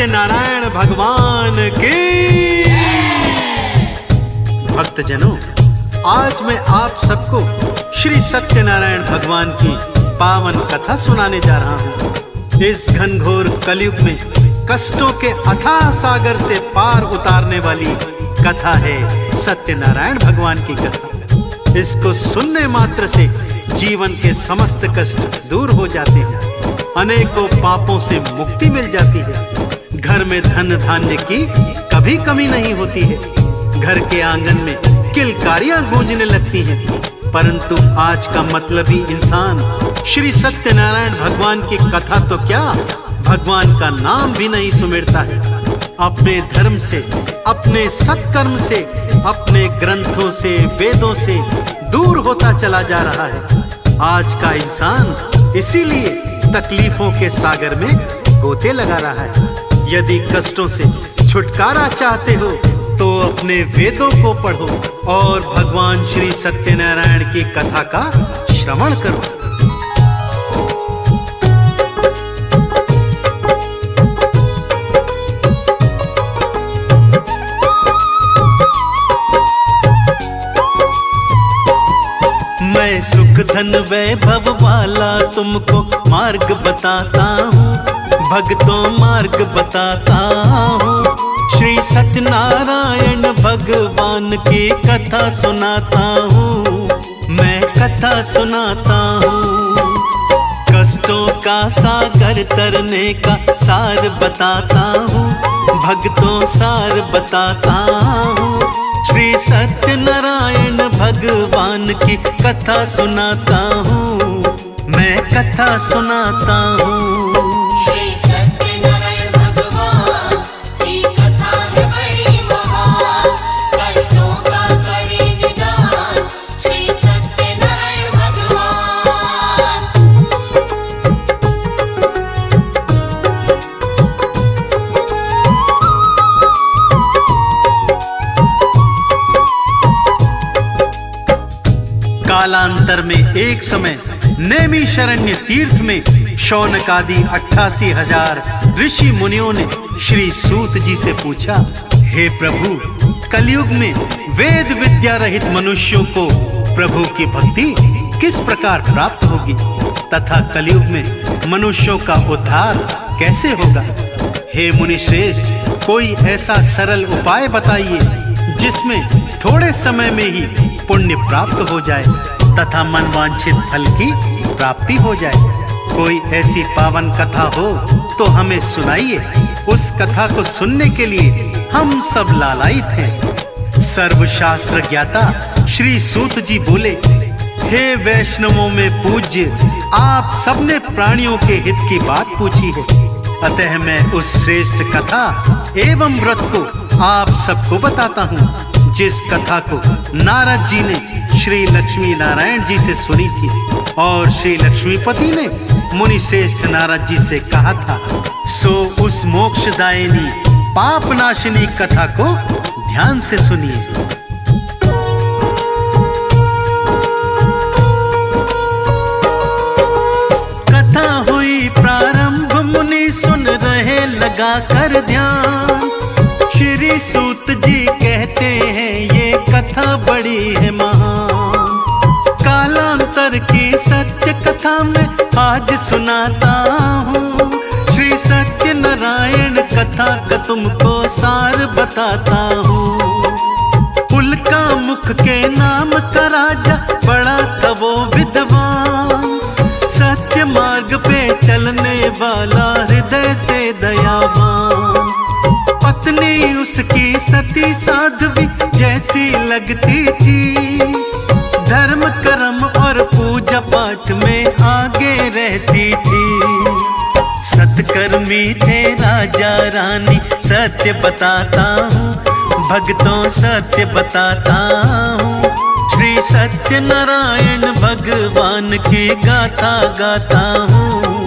सत्यनारायण भगवान की। भक्तजनों, आज मैं आप सबको श्री सत्यनारायण भगवान की पावन कथा सुनाने जा रहा हूँ। इस घनघोर कलयुग में कष्टों के अथाह सागर से पार उतारने वाली कथा है सत्यनारायण भगवान की कथा। इसको सुनने मात्र से जीवन के समस्त कष्ट दूर हो जाते हैं, अनेकों पापों से मुक्ति मिल जाती है, घर में धन धान्य की कभी कमी नहीं होती है, घर के आंगन में किलकारियां गूंजने लगती हैं। परंतु आज का मतलबी इंसान श्री सत्यनारायण भगवान की कथा तो क्या, भगवान का नाम भी नहीं सुमिरता है। अपने धर्म से, अपने सत्कर्म से, अपने ग्रंथों से, वेदों से दूर होता चला जा रहा है। आज का इंसान इसीलिए तकलीफों के सागर में गोते लगा रहा है। यदि कष्टों से छुटकारा चाहते हो तो अपने वेदों को पढ़ो और भगवान श्री सत्यनारायण की कथा का श्रवण करो। मैं सुख धन वैभव वाला तुमको मार्ग बताता हूँ, भक्तों मार्ग बताता हूँ। श्री सत्यनारायण भगवान की कथा सुनाता हूँ, मैं कथा सुनाता हूँ। कष्टों का सागर तरने का सार बताता हूँ, भक्तों सार बताता हूँ। श्री सत्यनारायण भगवान की कथा सुनाता हूँ, मैं कथा सुनाता हूँ। श्री सत्यनारायण भगवान की कथा है बड़ी महान, कष्टों का करे निदान श्री सत्यनारायण भगवान। कालांतर में एक समय नैमिषारण्य तीर्थ में शौनक आदि 88,000 ऋषि मुनियों ने श्री सूत जी से पूछा, हे प्रभु, कलयुग में वेद विद्या रहित मनुष्यों को प्रभु की भक्ति किस प्रकार प्राप्त होगी तथा कलयुग में मनुष्यों का उद्धार कैसे होगा। हे मुनिश्रेष्ठ, कोई ऐसा सरल उपाय बताइए जिसमें थोड़े समय में ही पुण्य प्राप्त हो जाए तथा मनवांछित फल की प्राप्ति हो जाए। कोई ऐसी पावन कथा हो तो हमें सुनाइए। उस कथा को सुनने के लिए हम सब लालायित हैं। सर्वशास्त्र ज्ञाता श्री सूत जी बोले, हे वैष्णवों में पूज्य, आप सबने प्राणियों के हित की बात पूछी है, अतः मैं उस श्रेष्ठ कथा एवं व्रत को आप सबको बताता हूँ, जिस कथा को नारद जी ने श्री लक्ष्मी नारायण जी से सुनी थी और श्री लक्ष्मीपति ने मुनि श्रेष्ठ नारद जी से कहा था। सो उस मोक्षदायिनी पापनाशिनी कथा को ध्यान से सुनिए। कथा हुई प्रारंभ, मुनि सुन रहे लगा कर ध्यान। श्री सूत जी कहते हैं ये कथा बड़ी है महान। कालांतर की सत्य कथा में आज सुनाता हूँ, श्री सत्यनारायण कथा का तुमको सार बताता हूँ। उल्का मुख के नाम का राजा बड़ा था वो विद्वान, सत्य मार्ग पे चलने वाला हृदय से दयावान। पत्नी उसकी सती साध्वी जैसी लगती थी, धर्म कर्म और पूजा पाठ में आगे रहती थी। सत्कर्मी थे राजा रानी, सत्य बताता हूँ, भक्तों सत्य बताता हूँ। श्री सत्यनारायण भगवान की गाथा गाता हूँ,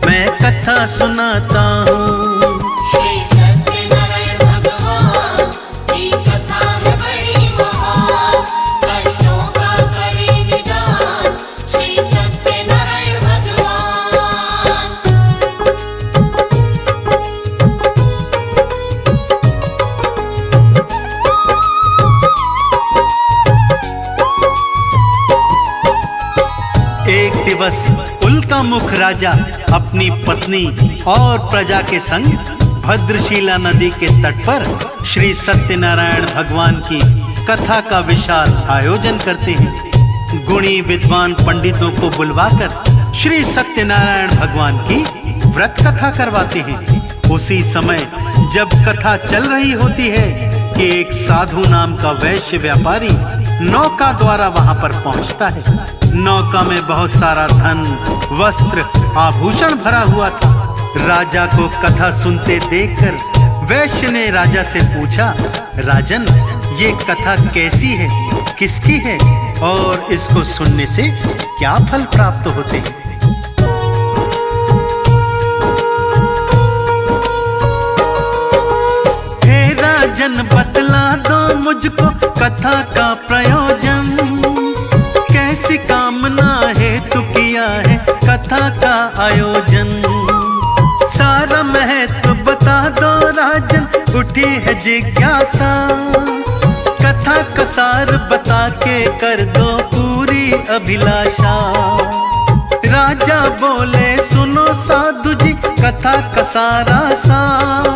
मैं कथा सुनाता हूँ। श्री सत्यनारायण भगवान की कथा है बड़ी महान, कष्टों का करे निदान श्री सत्यनारायण भगवान। दिवस उल्का मुख राजा अपनी पत्नी और प्रजा के संग भद्रशिला नदी के तट पर श्री सत्यनारायण भगवान की कथा का विशाल आयोजन करते हैं। गुणी विद्वान पंडितों को बुलवाकर श्री सत्यनारायण भगवान की व्रत कथा करवाते हैं। उसी समय जब कथा चल रही होती है कि एक साधु नाम का वैश्य व्यापारी नौका द्वारा वहां पर पहुंचता है। नौका में बहुत सारा धन, वस्त्र, आभूषण भरा हुआ था। राजा को कथा सुनते देखकर वैश्य ने राजा से पूछा, राजन, ये कथा कैसी है, किसकी है और इसको सुनने से क्या फल प्राप्त होते हैं? हे राजन, बतला दो मुझको कथा का प्रयोजन, कैसी कामना हेतु किया है कथा का आयोजन। सारा महत्व बता दो राजन, उठी है जिज्ञासा, कथा का सार बता के कर दो पूरी अभिलाषा। राजा बोले, सुनो साधु जी, कथा का सारा सार,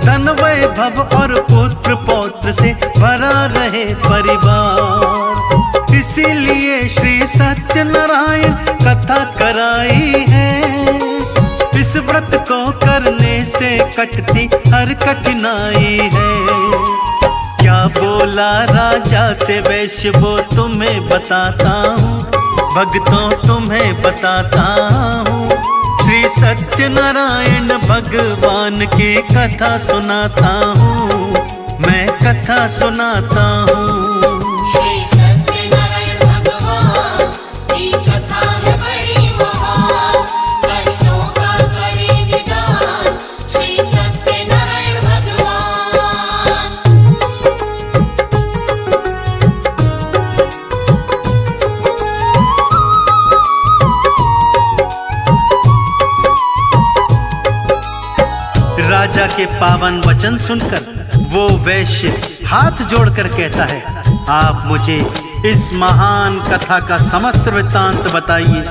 धन वैभव और पुत्र पौत्र से भरा रहे परिवार। इसीलिए श्री सत्यनारायण कथा कराई है, इस व्रत को करने से कटती हर कठिनाई है। क्या बोला राजा से वैश्य, वो तुम्हें बताता हूँ, भक्तों तुम्हें बताता हूँ। श्री सत्यनारायण भगवान की कथा सुनाता हूँ, मैं कथा सुनाता हूँ। श्री सत्यनारायण भगवान की कथा है बड़ी महान, कष्टों का करे निदान श्री सत्यनारायण भगवान। राजा के पावन वचन सुनकर वो वैश्य हाथ जोड़कर कहता है, आप मुझे इस महान कथा का समस्त वृत्तांत बताइए,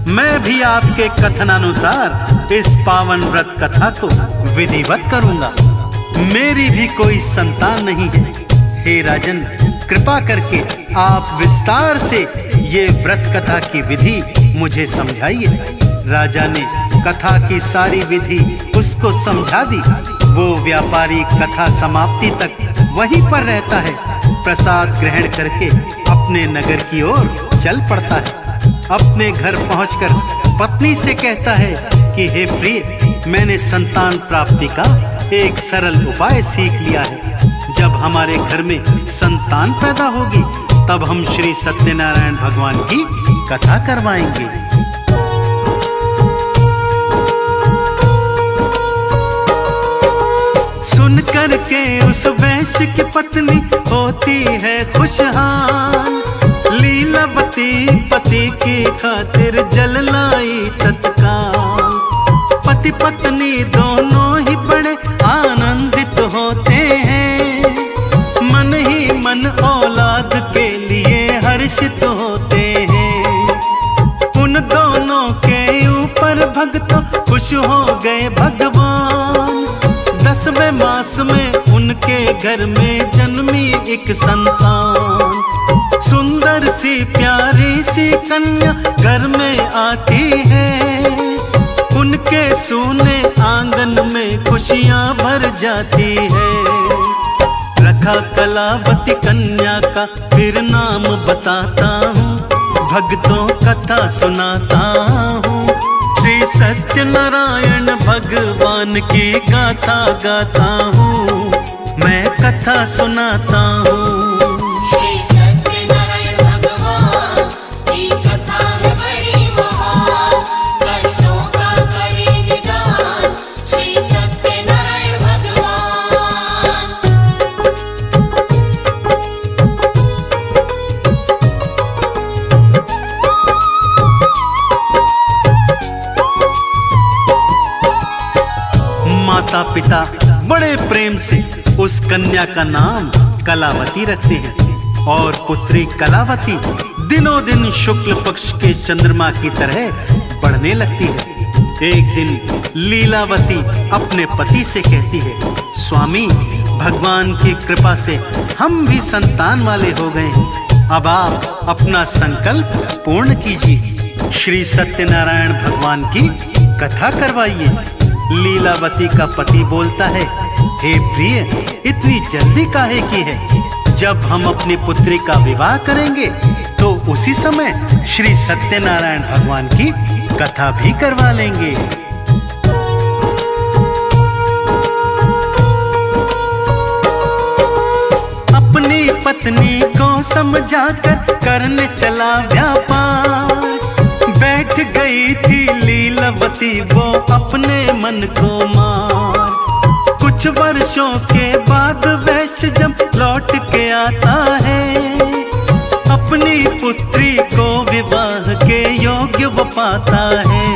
मैं भी आपके कथनानुसार इस पावन व्रत कथा को विधिवत करूंगा। मेरी भी कोई संतान नहीं है। हे राजन, कृपा करके आप विस्तार से ये व्रत कथा की विधि मुझे समझाइए। राजा ने कथा की सारी विधि उसको समझा दी। वो व्यापारी कथा समाप्ति तक वहीं पर रहता है। प्रसाद ग्रहण करके अपने नगर की ओर चल पड़ता है। अपने घर पहुंचकर पत्नी से कहता है कि हे प्रिय, मैंने संतान प्राप्ति का एक सरल उपाय सीख लिया है। जब हमारे घर में संतान पैदा होगी तब हम श्री सत्यनारायण भगवान की कथा करवाएंगे। सुन करके उस वैश्य की पत्नी होती है खुशहाल, लीलावती पति की खातिर जल लाई तत्काल। पति पत्नी दोनों ही बड़े आनंदित होते हैं, मन ही मन औलाद के लिए हर्षित होते हैं। उन दोनों के ऊपर भक्तों खुश हो गए भगवान। 10वें मास में उनके घर में जन्मी एक संतान। सुंदर सी प्यारी सी कन्या घर में आती है, उनके सूने आंगन में खुशियां भर जाती है। रखा कलावती कन्या का फिर नाम बताता हूँ, भक्तों कथा सुनाता हूँ। श्री सत्यनारायण भगवान की गाथा गाता हूँ, मैं कथा सुनाता हूँ। श्री सत्यनारायण भगवान की कथा है बड़ी महान, कष्टों का करे निदान श्री सत्यनारायण भगवान। माता पिता बड़े प्रेम से उस कन्या का नाम कलावती रखते हैं और पुत्री कलावती दिनों दिन शुक्ल पक्ष के चंद्रमा की तरह बढ़ने लगती है। एक दिन लीलावती अपने पति से कहती है, स्वामी, भगवान की कृपा से हम भी संतान वाले हो गए हैं। अब आप अपना संकल्प पूर्ण कीजिए। श्री सत्यनारायण भगवान की कथा करवाइए। लीलावती का पति बोलता है, हे प्रिय, इतनी जल्दी काहे की है? जब हम अपनी पुत्री का विवाह करेंगे तो उसी समय श्री सत्यनारायण भगवान की कथा भी करवा लेंगे। अपनी पत्नी को समझाकर करने चला व्यापार। बैठ गई थी लीलावती वो अपने मन को मार। कुछ वर्षों के बाद वैश्य जब लौट के आता है, अपनी पुत्री को विवाह के योग्य वो पाता है।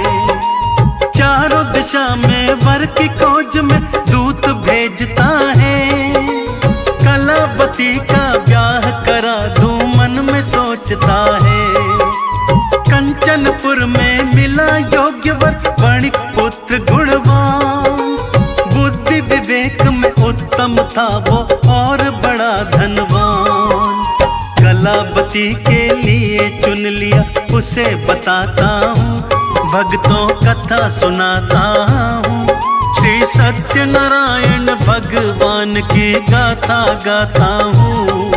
चारों दिशा में वर की खोज में दूत भेजता है। कलावती का ब्याह करा दूं मन में सोचता है। कंचनपुर में मिला योग्य वर, वणिक पुत्र गुणवान। बुद्धि विवेक में उत्तम था वो और बड़ा धनवान। कलावती के लिए चुन लिया उसे बताता हूँ, भक्तों कथा सुनाता हूँ। श्री सत्यनारायण भगवान की गाथा गाता हूँ,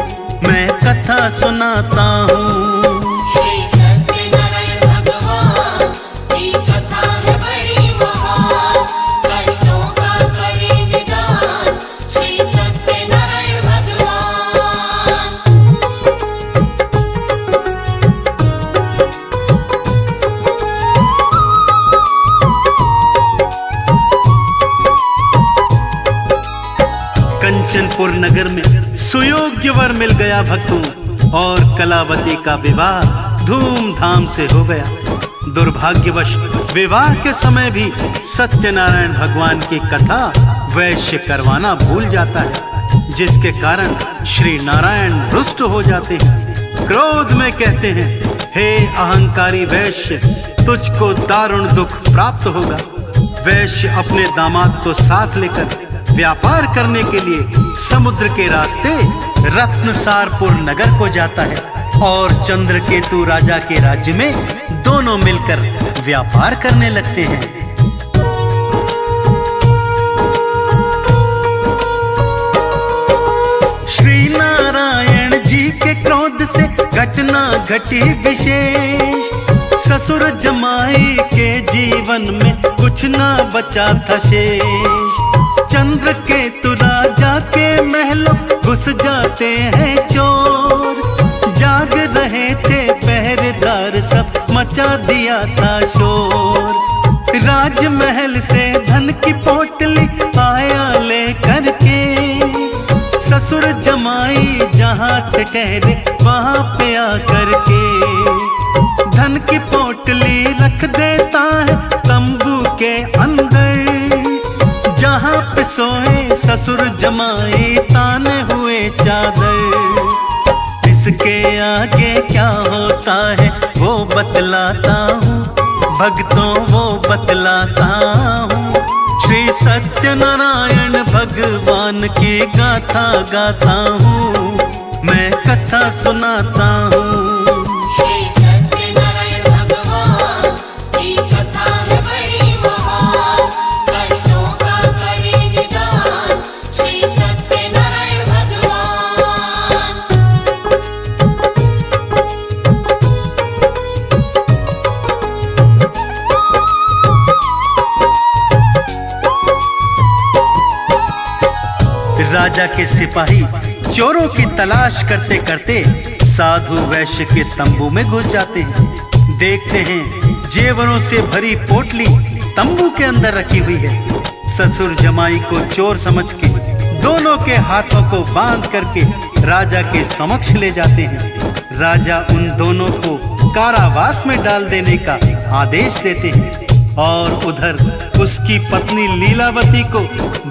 मैं कथा सुनाता हूँ। श्री सत्यनारायण भगवान की कथा है बड़ी महान। कष्टों का करे निदान श्री सत्यनारायण भगवान। कंचनपुर नगर में सुयोग्य वर मिल गया भक्तों, और कलावती का विवाह धूमधाम से हो गया। दुर्भाग्यवश विवाह के समय भी सत्यनारायण भगवान की कथा वैश्य करवाना भूल जाता है, जिसके कारण श्री नारायण रुष्ट हो जाते हैं। क्रोध में कहते हैं, हे अहंकारी वैश्य, तुझको दारुण दुख प्राप्त होगा। वैश्य अपने दामाद को साथ लेकर व्यापार करने के लिए समुद्र के रास्ते रत्नसारपुर नगर को जाता है, और चंद्रकेतु राजा के राज्य में दोनों मिलकर व्यापार करने लगते हैं। श्री नारायण जी के क्रोध से घटना घटी विशेष। ससुर जमाई के जीवन में कुछ ना बचा था शेष। चंद्रकेतु राजा के महलों घुस जाते हैं चोर। जाग रहे थे पहरेदार, सब मचा दिया था शोर। राजमहल से धन की पोटली आया ले करके, ससुर जमाई जहाँ थे ठहरे वहाँ पे आकर के। धन की पोटली रख देता है तंबू के अंदर, जहाँ पे सोए ससुर जमाई ताने हुए चादर। इसके आगे क्या होता है वो बतलाता हूँ, भक्तों वो बतलाता हूँ। श्री सत्यनारायण भगवान की गाथा गाता हूँ, मैं कथा सुनाता हूँ। श्री सत्यनारायण भगवान की कथा है बड़ी महान। कष्टों का करे निदान श्री सत्यनारायण भगवान। राजा के सिपाही चोरों की तलाश करते करते साधु वैश्य के तंबू में घुस जाते हैं। देखते हैं जेवरों से भरी पोटली तंबू के अंदर रखी हुई है। ससुर जमाई को चोर समझ के दोनों के हाथों को बांध करके राजा के समक्ष ले जाते हैं। राजा उन दोनों को कारावास में डाल देने का आदेश देते हैं, और उधर उसकी पत्नी लीलावती को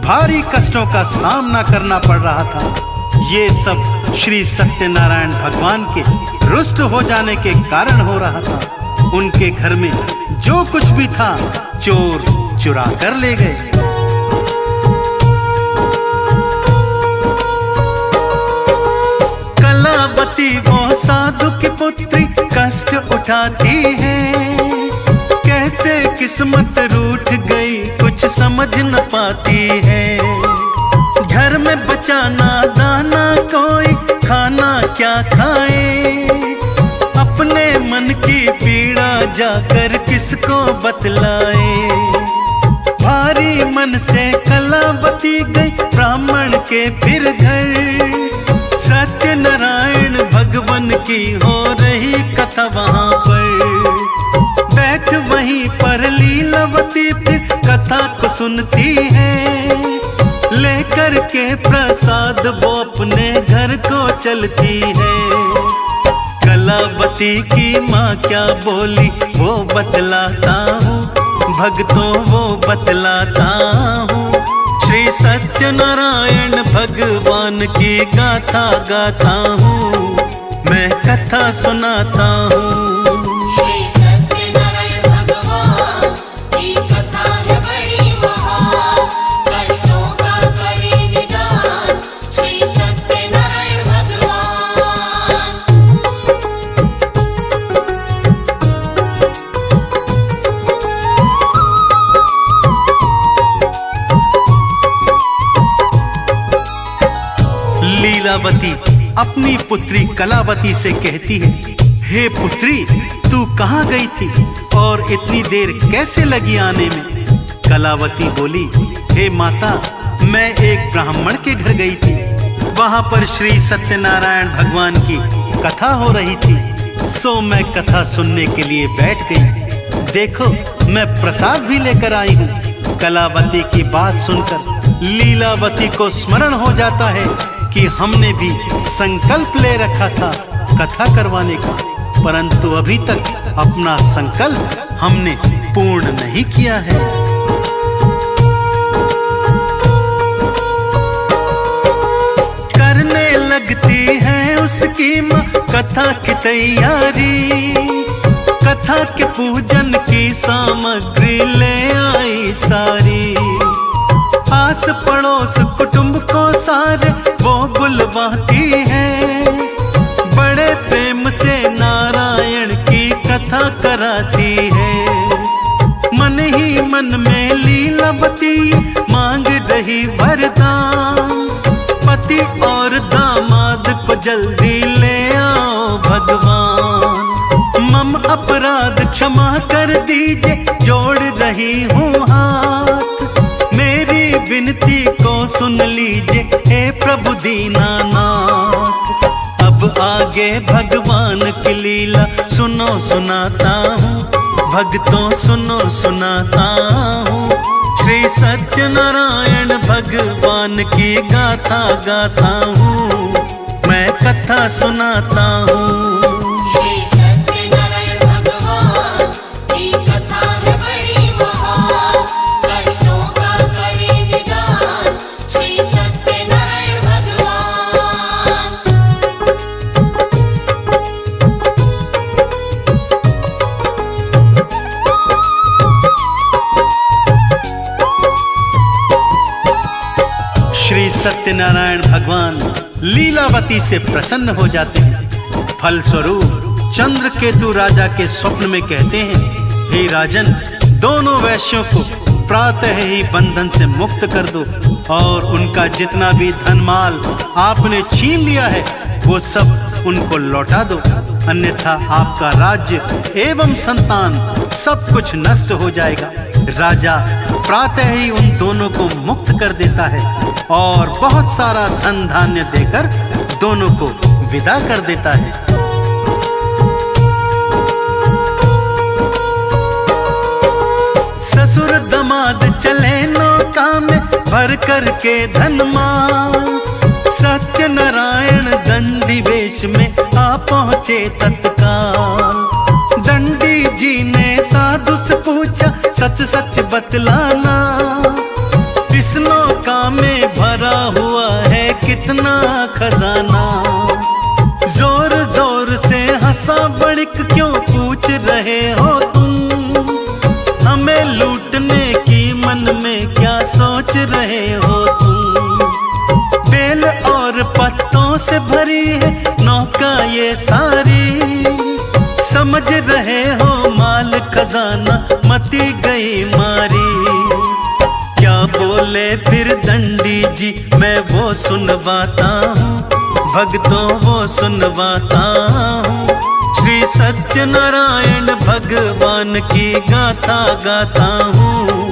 भारी कष्टों का सामना करना पड़ रहा था। ये सब श्री सत्यनारायण भगवान के रुष्ट हो जाने के कारण हो रहा था। उनके घर में जो कुछ भी था चोर चुरा कर ले गए। कलावती वो साधु की पुत्री कष्ट उठाती है, कैसे किस्मत रूठ गई कुछ समझ न पाती है। घर में बचाना दाना कोई खाना क्या खाए, अपने मन की पीड़ा जाकर किसको बतलाए। भारी मन से कलावती गई ब्राह्मण के फिर घर, सत्यनारायण भगवान की हो रही कथा वहां पर। बैठ वहीं पर लीलावती फिर कथा को सुनती है, लेकर के प्रसाद वो अपने घर को चलती है। कलावती की माँ क्या बोली वो बतलाता हूँ, भक्तों वो बतलाता हूँ। श्री सत्यनारायण भगवान की गाथा गाता हूँ, मैं कथा सुनाता हूँ। श्री सत्यनारायण भगवान की कथा है बड़ी महान, कष्टों का करे निदान श्री सत्यनारायण भगवान। लीलावती अपनी पुत्री कलावती से कहती है, हे पुत्री तू कहाँ गई थी और इतनी देर कैसे लगी आने में। कलावती बोली, हे माता मैं एक ब्राह्मण के घर गई थी, वहां पर श्री सत्यनारायण भगवान की कथा हो रही थी, सो मैं कथा सुनने के लिए बैठ गई। देखो मैं प्रसाद भी लेकर आई हूँ। कलावती की बात सुनकर लीलावती को स्मरण हो जाता है कि हमने भी संकल्प ले रखा था कथा करवाने का, परंतु अभी तक अपना संकल्प हमने पूर्ण नहीं किया है। करने लगती है उसकी माँ कथा की तैयारी, कथा के पूजन की सामग्री ले आई सारी। आस पड़ोस कुटुंब को सारे वो बुलवाती है, बड़े प्रेम से नारायण की कथा कराती है। मन ही मन में लीलावती मांग रही वरदान, पति और दामाद को जल्दी ले आओ भगवान। मम अपराध क्षमा कर दीजिए जोड़ रही हूँ हाथ, मेरी विनती को सुन लीजिए हे प्रभु दीनानाथ। अब आगे भगवान की लीला सुनो सुनाता हूँ, भक्तों सुनो सुनाता हूँ। श्री सत्यनारायण भगवान की गाथा गाता हूँ, मैं कथा सुनाता हूँ। श्री सत्यनारायण भगवान की कथा है बड़ी महान, कष्टों का करे निदान श्री सत्यनारायण भगवान। श्री सत्यनारायण भगवान लीलावती से प्रसन्न हो जाते हैं। फलस्वरूप चंद्रकेतु राजा के स्वप्न में कहते हैं, हे राजन दोनों वैश्यों को प्रातः ही बंधन से मुक्त कर दो और उनका जितना भी धन माल आपने छीन लिया है वो सब उनको लौटा दो, अन्यथा आपका राज्य एवं संतान सब कुछ नष्ट हो जाएगा। राजा प्रातः ही उन दोनों को मुक्त कर देता है और बहुत सारा धन धान्य देकर दोनों को विदा कर देता है। ससुर दमाद चले नौका में भर करके धन माल, सत्यनारायण दंडी वेश में आ पहुँचे तत्काल। दंडी जी ने साधु से पूछा सच सच बतलाना, इस नौका में भरा हुआ है कितना पत्तों से भरी है नौका ये सारी। समझ रहे हो माल खजाना मती गई मारी। क्या बोले फिर दंडी जी मैं वो सुनवाता हूँ, भक्तों वो सुनवाता हूँ। श्री सत्यनारायण भगवान की गाथा गाता हूँ,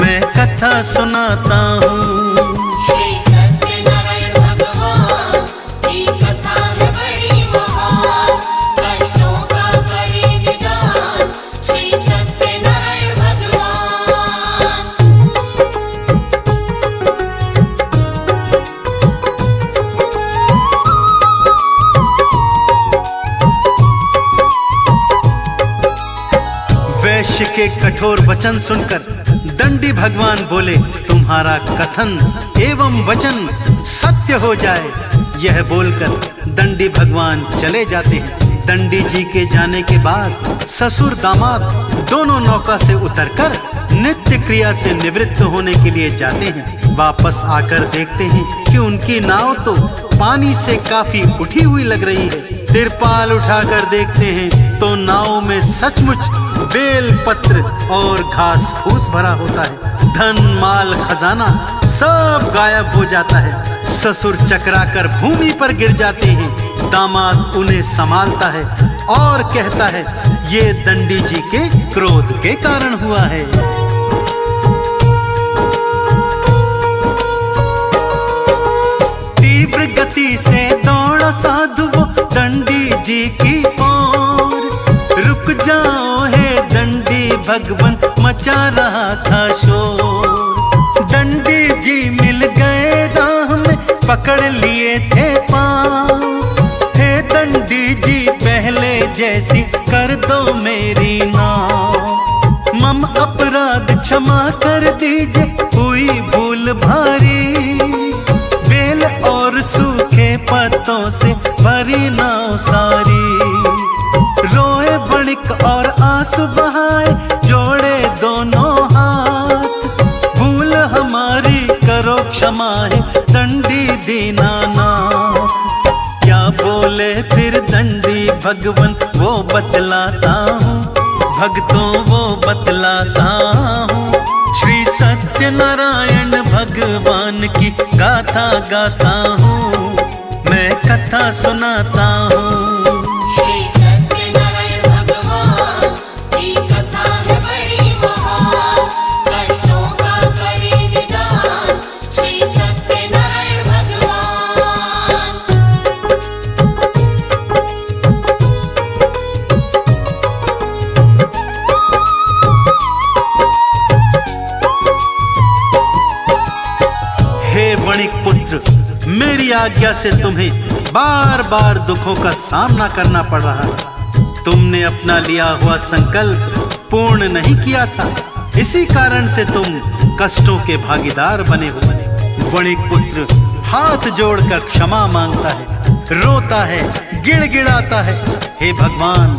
मैं कथा सुनाता हूँ। श्री सत्यनारायण भगवान की कथा है बड़ी महान, कष्टों का करे निदान श्री सत्यनारायण भगवान। वैश्य के कठोर वचन सुनकर दंडी भगवान बोले, तुम्हारा कथन एवं वचन सत्य हो जाए। यह बोलकर दंडी भगवान चले जाते हैं। दंडी जी के जाने के बाद ससुर दामाद दोनों नौका से उतरकर नित्य क्रिया से निवृत्त होने के लिए जाते हैं। वापस आकर देखते हैं कि उनकी नाव तो पानी से काफी उठी हुई लग रही है। तिरपाल उठाकर देखते हैं तो नाव में सचमुच बेल पत्र और घास फूस भरा होता है। धन माल खजाना सब गायब हो जाता है। ससुर चकराकर भूमि पर गिर जाते हैं। दामाद उन्हें संभालता है और कहता है, ये दंडी जी के क्रोध के कारण हुआ है। तीव्र गति से दौड़ा साधु वो दंडी जी की ओर। रुक जाओ हे दंडी भगवन, मचा रहा था शोर। दंडी जी मिल गए राह में, पकड़ लिए थे पाँव। हे दंडी जी पहले जैसी कर दो मेरी नाव। मम अपराध क्षमा कर दीजिए, हुई भूल भारी। बेल और सूखे पत्तों से भरी नाव सारी। रोए वणिक और आंसू बहाए, जोड़े दोनों हाथ। भूल हमारी करो क्षमा है दंडी दीनानाथ। क्या बोले फिर दंडी भगवन वो बतलाता हूँ, भक्तों वो बतलाता हूँ। श्री सत्यनारायण भगवान की गाथा गाता हूँ, मैं कथा सुनाता हूँ। श्री सत्यनारायण भगवान की कथा है बड़ी महान, कष्टों का करे निदान श्री सत्यनारायण भगवान। हे वणिक पुत्र, मेरी आज्ञा से तुम्हें बार बार दुखों का सामना करना पड़ रहा है। तुमने अपना लिया हुआ संकल्प पूर्ण नहीं किया था, इसी कारण से तुम कष्टों के भागीदार बने हो। वणिक पुत्र हाथ जोड़कर क्षमा मांगता है, रोता है, गिड़गिड़ाता है। हे भगवान,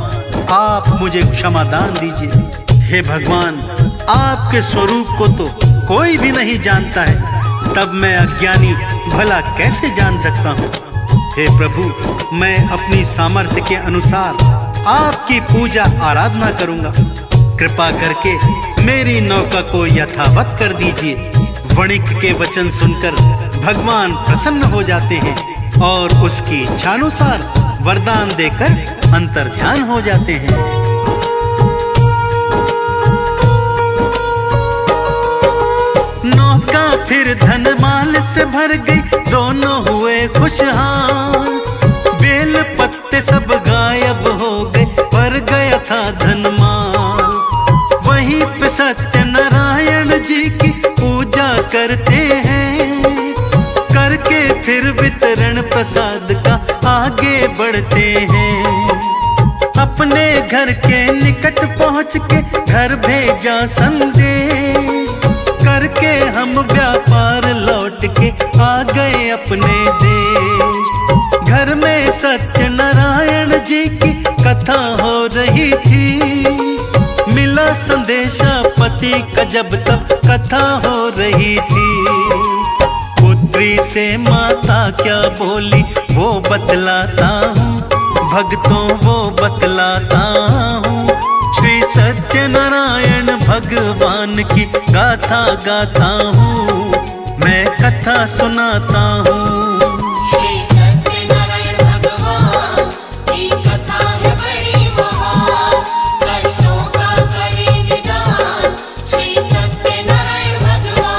आप मुझे क्षमा दान दीजिए। हे भगवान, आपके स्वरूप को तो कोई भी नहीं जानता है, तब मैं अज्ञानी भला कैसे जान सकता हूँ। हे प्रभु, मैं अपनी सामर्थ्य के अनुसार आपकी पूजा आराधना करूंगा। कृपा करके मेरी नौका को यथावत कर दीजिए। वणिक के वचन सुनकर भगवान प्रसन्न हो जाते हैं और उसकी इच्छानुसार वरदान देकर अंतर्ध्यान हो जाते हैं। नौका फिर धन माल से भर गई, दोनों हुए खुशहाल। बेल पत्ते सब गायब हो गए, पर गया था धन माल। वहीं पे सत्यनारायण जी की पूजा करते हैं, करके फिर वितरण प्रसाद का आगे बढ़ते हैं। अपने घर के निकट पहुँच के घर भेजा संदेश, करके हम व्यापार लौट के आ गए अपने देश। घर में सत्यनारायण जी की कथा हो रही थी, मिला संदेशा पति का जब तब कथा हो रही थी। पुत्री से माता क्या बोली वो बतलाता हूँ, भक्तों वो बतलाता हूँ। श्री सत्यनारायण भगवान की गाथा गाता हूँ, मैं कथा सुनाता हूँ। श्री सत्यनारायण भगवान की कथा है बड़ी महान, कष्टों का करे निदान श्री सत्यनारायण भगवान।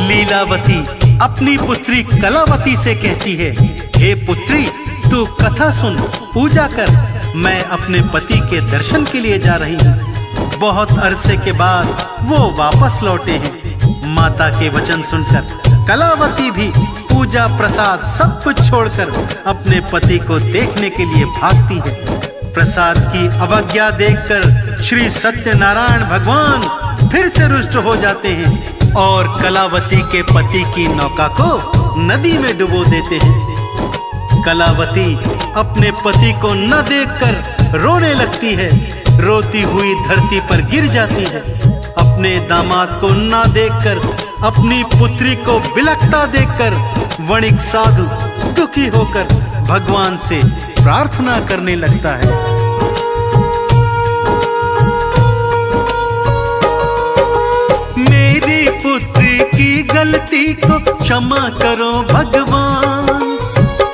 लीलावती अपनी पुत्री कलावती से कहती है, हे पुत्री तू कथा सुन, पूजा कर, मैं अपने पति के दर्शन के लिए जा रही हूँ। बहुत अरसे के बाद वो वापस लौटे हैं। माता के वचन सुनकर कलावती भी पूजा प्रसाद सब कुछ छोड़कर अपने पति को देखने के लिए भागती है। प्रसाद की अवज्ञा देखकर श्री सत्यनारायण भगवान फिर से रुष्ट हो जाते हैं और कलावती के पति की नौका को नदी में डुबो देते हैं। कलावती अपने पति को न देखकर रोने लगती है, रोती हुई धरती पर गिर जाती है। अपने दामाद को न देखकर, अपनी पुत्री को बिलखता देखकर वणिक साधु दुखी होकर भगवान से प्रार्थना करने लगता है। मेरी पुत्री की गलती को क्षमा करो भगवान,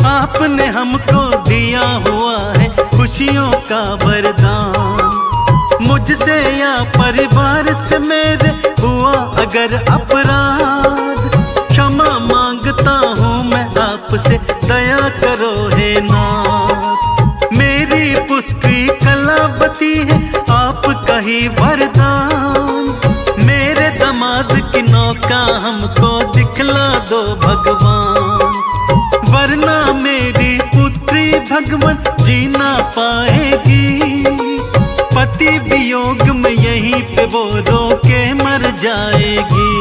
आपने हमको दिया हुआ है खुशियों का वरदान। मुझसे या परिवार से मेरे हुआ अगर अपराध, क्षमा मांगता हूँ मैं आपसे, दया करो हे नाथ। मेरी पुत्री कलावती है आपका ही वरदान, मेरे दामाद की नौका हमको दिखला दो भगवान, वरना मेरी पुत्री भगवान जी ना पाएगी। पति वियोग में यहीं पे वो रो के मर जाएगी।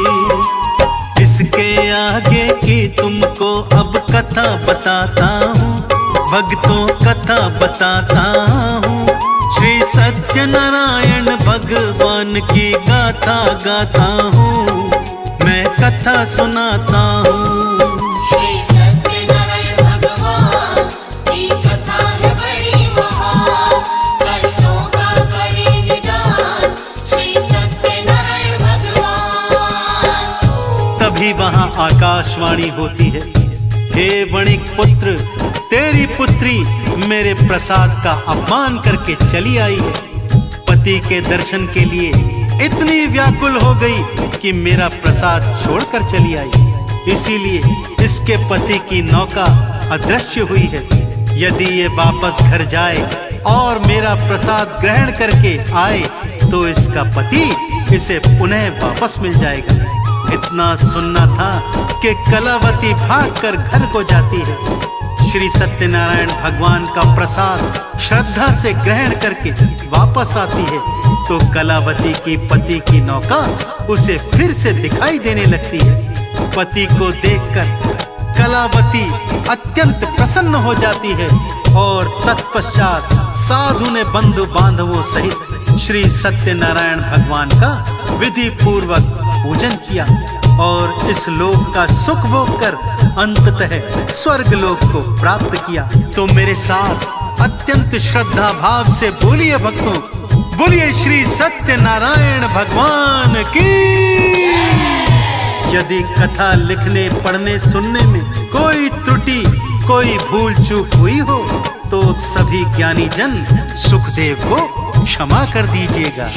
इसके आगे की तुमको अब कथा बताता हूँ, भक्तों कथा बताता हूँ। श्री सत्यनारायण भगवान की गाथा गाता हूँ, मैं कथा सुनाता हूँ। श्री सत्यनारायण भगवान की कथा है बड़ी महान, कष्टों का करे निदान श्री सत्यनारायण भगवान। तभी वहां आकाशवाणी होती है, हे वणिक पुत्र, तेरी पुत्री मेरे प्रसाद का अपमान करके चली आई है। पति के दर्शन के लिए इतनी व्याकुल हो गई कि मेरा प्रसाद छोड़कर चली आई। इसीलिए इसके पति की नौका अदृश्य हुई है। यदि ये वापस घर जाए और मेरा प्रसाद ग्रहण करके आए तो इसका पति इसे पुनः वापस मिल जाएगा। इतना सुनना था कि कलावती भागकर घर को जाती है। श्री सत्यनारायण भगवान का प्रसाद श्रद्धा से ग्रहण करके वापस आती है तो कलावती की पति की नौका उसे फिर से दिखाई देने लगती है। पति को देखकर कलावती अत्यंत प्रसन्न हो जाती है और तत्पश्चात साधु ने बंधु बांधवों सहित श्री सत्यनारायण भगवान का विधि पूर्वक पूजन किया और इस लोक का सुख भोग कर अंततः स्वर्ग लोक को प्राप्त किया। तो मेरे साथ अत्यंत श्रद्धा भाव से बोलिए भक्तों, बोलिए श्री सत्यनारायण भगवान की। यदि कथा लिखने पढ़ने सुनने में कोई त्रुटि कोई भूल चूक हुई हो तो सभी ज्ञानी जन सुखदेव को क्षमा कर दीजिएगा।